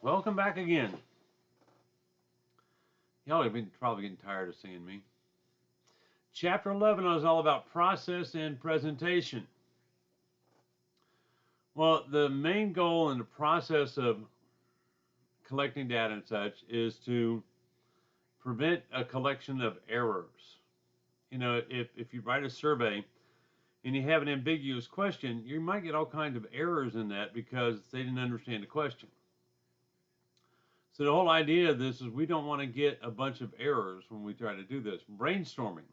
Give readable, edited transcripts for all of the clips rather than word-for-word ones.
Welcome back again. Y'all have been probably getting tired of seeing me. Chapter 11 is all about process and presentation. Well, the main goal in the process of collecting data and such is to prevent a collection of errors. If you write a survey and you have an ambiguous question, you might get all kinds of errors in that because they didn't understand the question. So the whole idea of this is we don't want to get a bunch of errors when we try to do this. Brainstorming.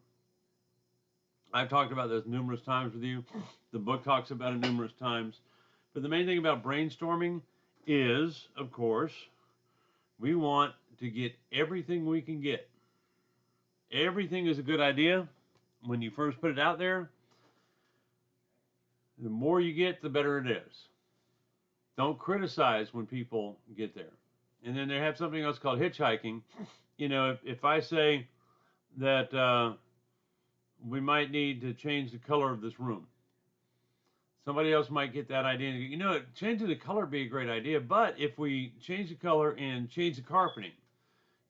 I've talked about this numerous times with you. The book talks about it numerous times. But the main thing about brainstorming is, of course, we want to get everything we can get. Everything is a good idea when you first put it out there. The more you get, the better it is. Don't criticize when people get there. And then they have something else called hitchhiking. If I say that we might need to change the color of this room, somebody else might get that idea and go, changing the color would be a great idea, but if we change the color and change the carpeting,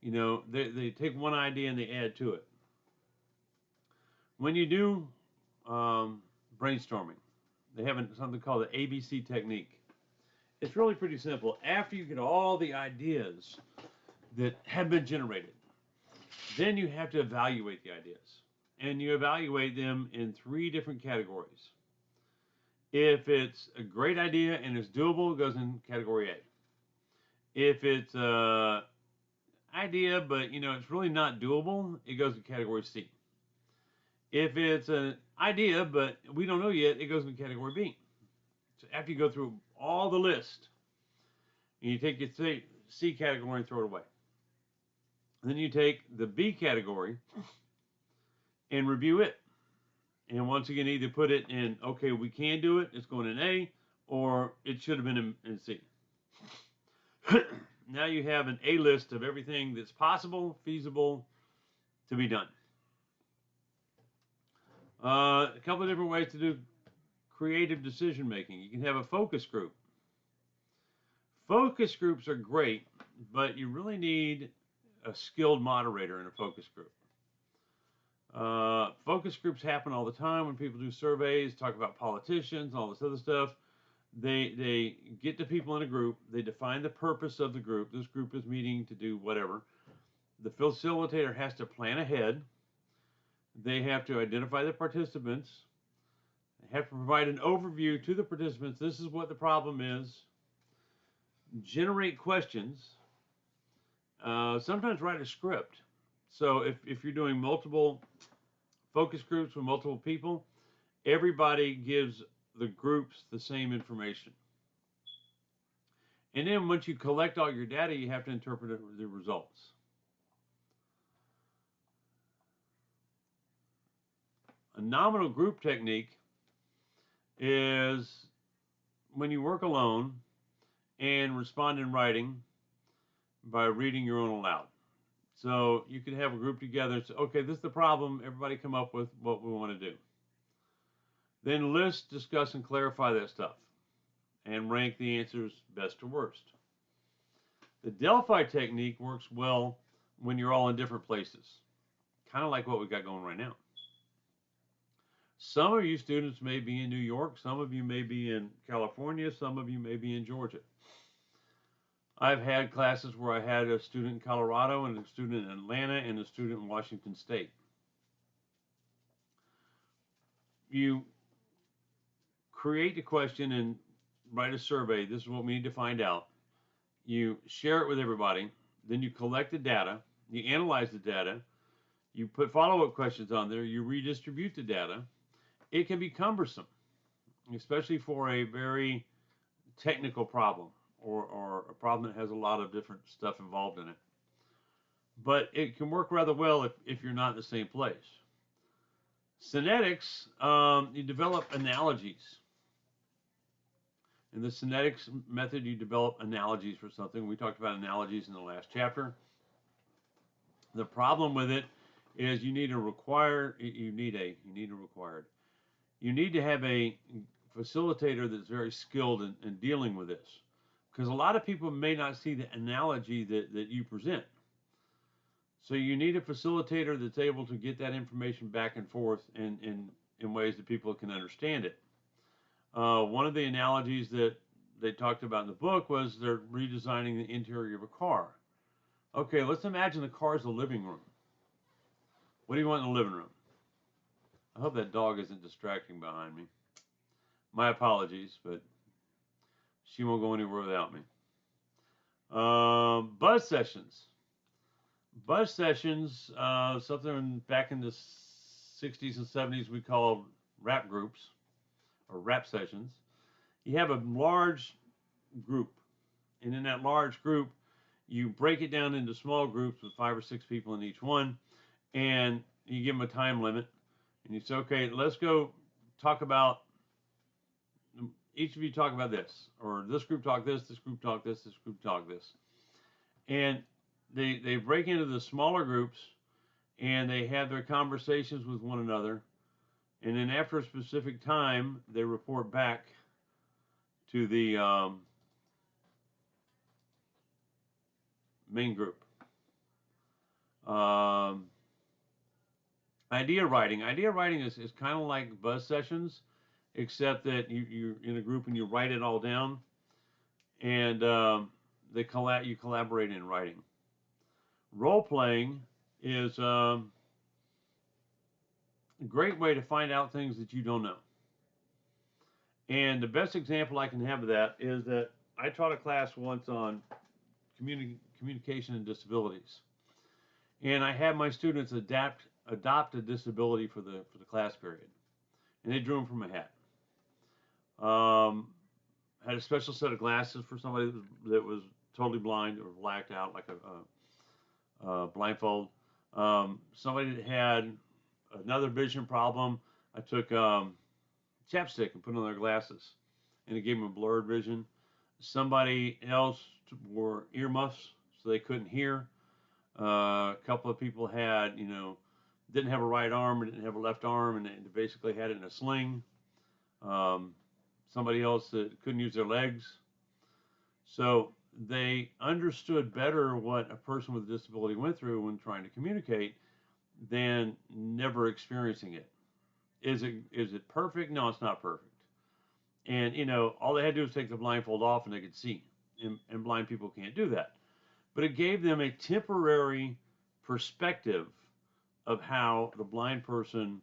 they take one idea and they add to it. When you do brainstorming, they have something called the ABC technique. It's really pretty simple. After you get all the ideas that have been generated, then you have to evaluate the ideas. And you evaluate them in 3 different categories. If it's a great idea and it's doable, it goes in category A. If it's an idea, but it's really not doable, it goes in category C. If it's an idea, but we don't know yet, it goes in category B. So after you go through all the list, and you take your C category and throw it away. And then you take the B category and review it. And once again, either put it in, okay, we can do it, it's going in A, or it should have been in C. Now you have an A list of everything that's possible, feasible to be done. A couple of different ways to do creative decision making. You can have a focus group. Focus groups are great, but you really need a skilled moderator in a focus group. Focus groups happen all the time when people do surveys, talk about politicians, all this other stuff. They get the people in a group, they define the purpose of the group. This group is meeting to do whatever. The facilitator has to plan ahead. They have to identify the participants. They have to provide an overview to the participants. This is what the problem is. Generate questions. Sometimes write a script. So if you're doing multiple focus groups with multiple people, everybody gives the groups the same information. And then once you collect all your data, you have to interpret the results. A nominal group technique is when you work alone and respond in writing by reading your own aloud. So you could have a group together and say, okay, this is the problem. Everybody come up with what we want to do. Then list, discuss, and clarify that stuff. And rank the answers best to worst. The Delphi technique works well when you're all in different places. Kind of like what we've got going right now. Some of you students may be in New York. Some of you may be in California. Some of you may be in Georgia. I've had classes where I had a student in Colorado and a student in Atlanta and a student in Washington State. You create a question and write a survey. This is what we need to find out. You share it with everybody. Then you collect the data. You analyze the data. You put follow-up questions on there. You redistribute the data. It can be cumbersome, especially for a very technical problem or a problem that has a lot of different stuff involved in it. But it can work rather well if you're not in the same place. Synetics, you develop analogies. In the synetics method, you develop analogies for something. We talked about analogies in the last chapter. The problem with it is you need to have a facilitator that's very skilled in dealing with this, because a lot of people may not see the analogy that you present. So you need a facilitator that's able to get that information back and forth in ways that people can understand it. One of the analogies that they talked about in the book was they're redesigning the interior of a car. Okay, let's imagine the car is the living room. What do you want in the living room? I hope that dog isn't distracting behind me. My apologies, but she won't go anywhere without me. Buzz sessions. Buzz sessions, something back in the 60s and 70s we called rap groups or rap sessions. You have a large group, and in that large group, you break it down into small groups with 5 or 6 people in each one, and you give them a time limit, and you say, okay, let's go talk about, each of you talk about this, or this group talk this group talk this group talk this. And they break into the smaller groups, and they have their conversations with one another, and then after a specific time, they report back to the main group. Idea writing. Idea writing is kind of like buzz sessions, except that you're in a group and you write it all down, and you collaborate in writing. Role playing is a great way to find out things that you don't know. And the best example I can have of that is that I taught a class once on communication and disabilities. And I had my students adopt a disability for the class period. And they drew them from a hat. Had a special set of glasses for somebody that was totally blind or blacked out, like a blindfold. Somebody that had another vision problem, I took chapstick and put on their glasses, and it gave them a blurred vision. Somebody else wore earmuffs so they couldn't hear. A couple of people had, didn't have a right arm or didn't have a left arm, and they basically had it in a sling. Somebody else that couldn't use their legs. So they understood better what a person with a disability went through when trying to communicate than never experiencing it. Is it perfect? No, it's not perfect. And all they had to do was take the blindfold off and they could see. And blind people can't do that. But it gave them a temporary perspective of how the blind person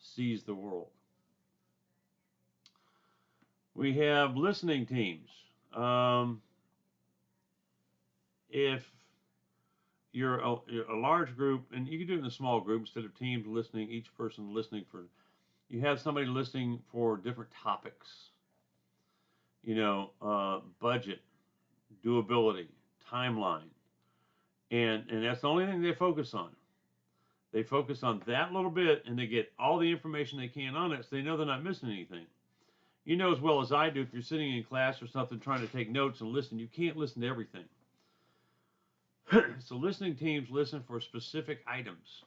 sees the world. We have listening teams. If you're a large group, and you can do it in a small group instead of teams listening, each person listening you have somebody listening for different topics. Budget, doability, timeline, and that's the only thing they focus on. They focus on that little bit, and they get all the information they can on it, so they know they're not missing anything. You know as well as I do, if you're sitting in class or something trying to take notes and listen, you can't listen to everything. So listening teams listen for specific items,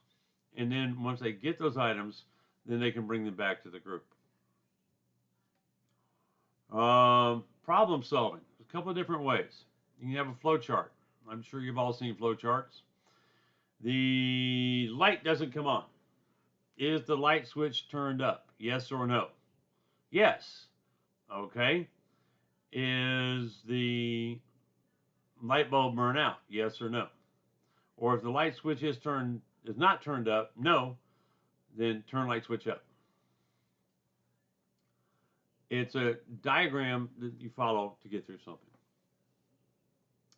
and then once they get those items, then they can bring them back to the group. Problem solving. There's a couple of different ways. You can have a flow chart. I'm sure you've all seen flow charts. The light doesn't come on. Is the light switch turned up? Yes or no? Yes. Okay. Is the light bulb burn out? Yes or no? Or if the light switch is not turned up, no, then turn light switch up. It's a diagram that you follow to get through something.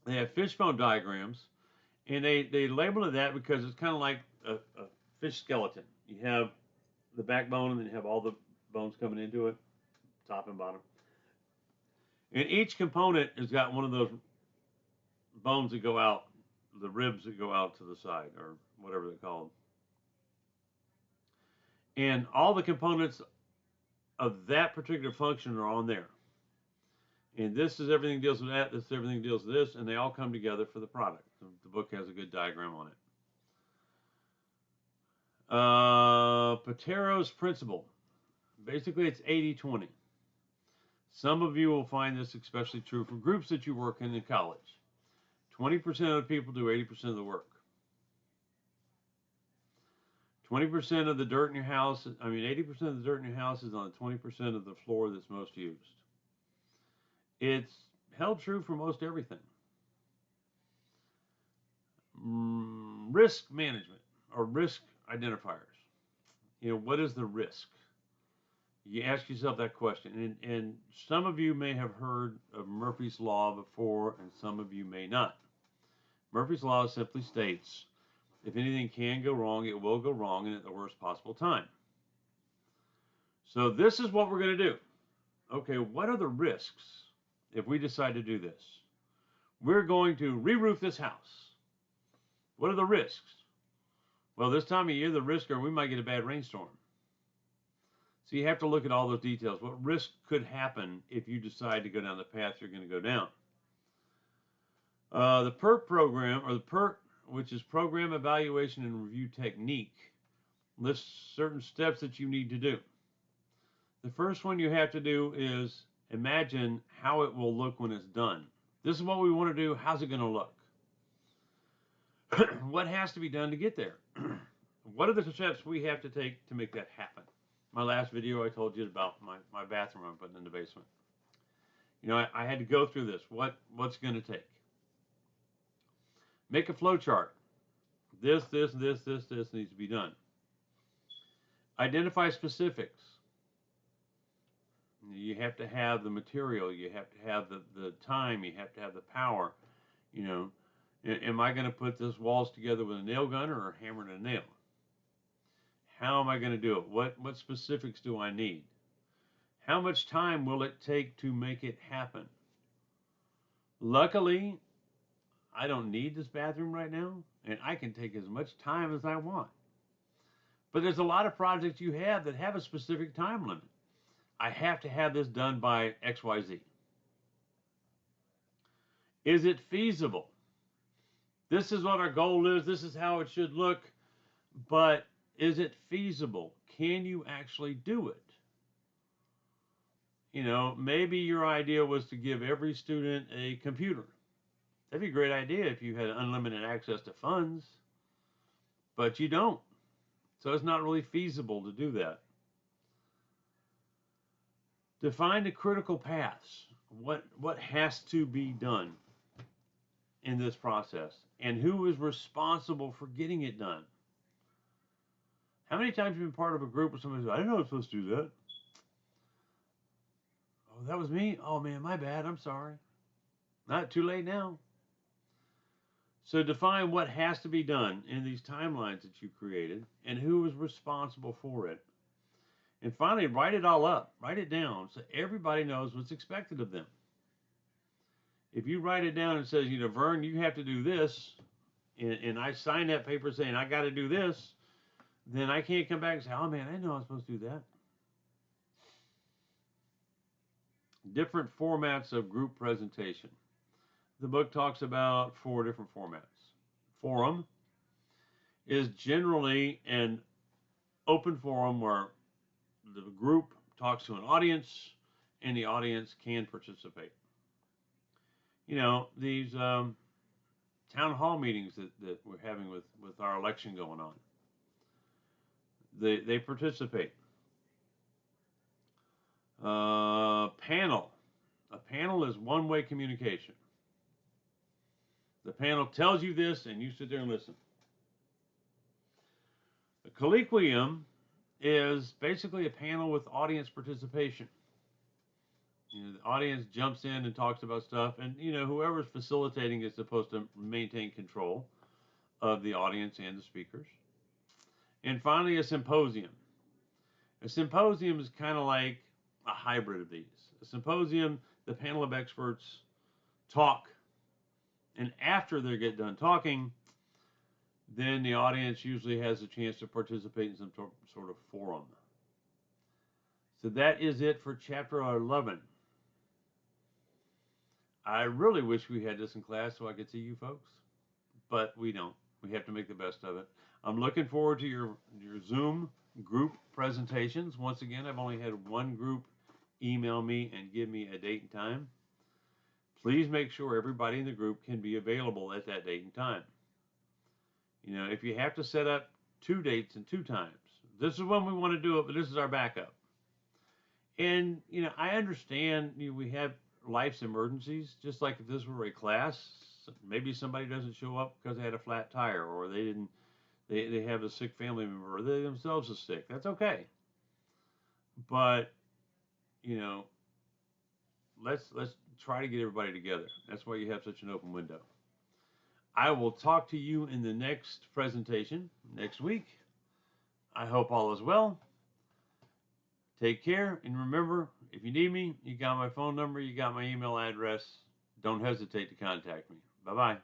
They have fishbone diagrams, and they label it that because it's kind of like a fish skeleton. You have the backbone, and then you have all the bones coming into it, top and bottom. And each component has got one of those bones that go out, the ribs that go out to the side, or whatever they're called. And all the components of that particular function are on there. And this is everything deals with that, this is everything deals with this, and they all come together for the product. The book has a good diagram on it. Patero's principle. Basically, it's 80-20. Some of you will find this especially true for groups that you work in college. 20% of the people do 80% of the work. 20% of the dirt in your house, 80% of the dirt in your house is on 20% of the floor that's most used. It's held true for most everything. Risk management or risk identifiers. What is the risk? You ask yourself that question. And some of you may have heard of Murphy's Law before, and some of you may not. Murphy's Law simply states, if anything can go wrong, it will go wrong, and at the worst possible time. So this is what we're going to do. Okay, what are the risks if we decide to do this? We're going to re-roof this house. What are the risks? Well, this time of year, the risks are we might get a bad rainstorm. So you have to look at all those details. What risk could happen if you decide to go down the path you're going to go down? The PERT program, or the PERT, which is Program Evaluation and Review Technique, lists certain steps that you need to do. The first one you have to do is imagine how it will look when it's done. This is what we want to do. How's it going to look? What has to be done to get there? What are the steps we have to take to make that happen? My last video I told you about my bathroom I'm putting in the basement. I had to go through this. What's going to take? Make a flow chart. This needs to be done. Identify specifics. You have to have the material. You have to have the time. You have to have the power. Am I going to put this walls together with a nail gun or hammering a nail? How am I going to do it? What specifics do I need? How much time will it take to make it happen? Luckily, I don't need this bathroom right now, and I can take as much time as I want. But there's a lot of projects you have that have a specific time limit. I have to have this done by XYZ. Is it feasible? This is what our goal is. This is how it should look. But is it feasible? Can you actually do it? Maybe your idea was to give every student a computer. That'd be a great idea if you had unlimited access to funds. But you don't. So it's not really feasible to do that. Define the critical paths. What has to be done in this process? And who is responsible for getting it done? How many times have you been part of a group where somebody says, I didn't know I was supposed to do that? Oh, that was me? Oh, man, my bad. I'm sorry. Not too late now. So define what has to be done in these timelines that you created and who is responsible for it. And finally, write it all up. Write it down so everybody knows what's expected of them. If you write it down and says, Vern, you have to do this, and I sign that paper saying I got to do this, then I can't come back and say, oh, man, I didn't know I was supposed to do that. Different formats of group presentation. The book talks about 4 different formats. Forum is generally an open forum where the group talks to an audience and the audience can participate. These town hall meetings that we're having with our election going on, they participate. Panel. A panel is one-way communication. The panel tells you this, and you sit there and listen. A colloquium is basically a panel with audience participation. The audience jumps in and talks about stuff, and whoever's facilitating is supposed to maintain control of the audience and the speakers. And finally, a symposium. A symposium is kind of like a hybrid of these. A symposium, the panel of experts talk, and after they get done talking, then the audience usually has a chance to participate in some sort of forum. So that is it for chapter 11. I really wish we had this in class so I could see you folks, but we don't. We have to make the best of it. I'm looking forward to your Zoom group presentations. Once again, I've only had one group email me and give me a date and time. Please make sure everybody in the group can be available at that date and time. You know, if you have to set up 2 dates and 2 times, this is when we want to do it, but this is our backup. And, you know, I understand we have life's emergencies, just like if this were a class, maybe somebody doesn't show up because they had a flat tire, or they have a sick family member, or they themselves are sick. That's okay. But, you know, let's try to get everybody together. That's why you have such an open window. I will talk to you in the next presentation next week. I hope all is well. Take care, and remember, if you need me, you got my phone number, you got my email address. Don't hesitate to contact me. Bye-bye.